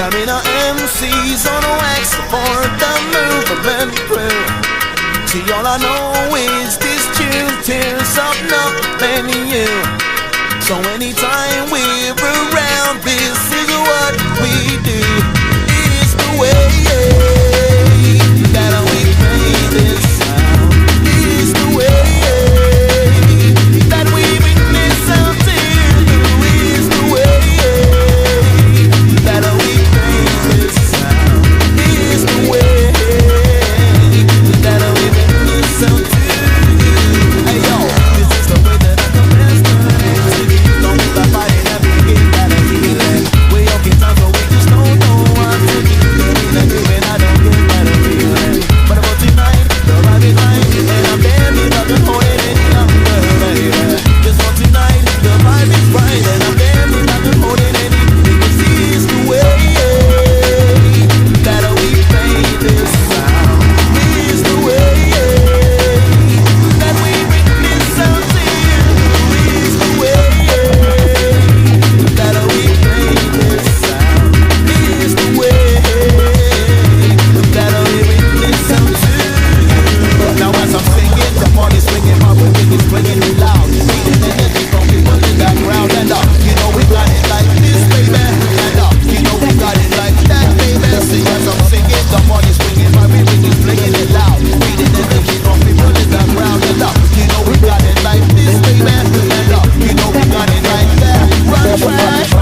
Jamming our MCs on wax for the movement crew. See, all I know is this tune tears up nothing you. So anytime we're around, this is what we do. It's the way that we play this sound. It's the way that we bring this sound to you. It's the way that we play this sound. It's the way that we bring this sound to you. Hey yo, this is the way that I can best don't be like fighting every game that I feel it. We okay time so we just don't know what to do. And even I don't get better feeling. But about tonight, the vibe is right, and I'm barely not gonna hold it any longer, baby. Just for tonight, the vibe is right, and I'm barely not gonna hold it any. Because it's the way that we play this sound. It's the way that we bring this sound to you. It's the way that we play this sound. It's the way that we bring this sound to you. Now as I'm singing, the party's swinging, my music is swinging it loud. Feeling energy from people in that crowd. And you know we got it like this, baby. And you know we got it like that, baby. See as I'm singing, the party's swinging, my music is swinging it loud. Feeling energy from people in that crowd. And you know we got it like this, baby. And you know we got it like that. Run trash.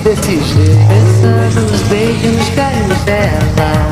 Desse jeito, pensando nos beijos, carinhos dela.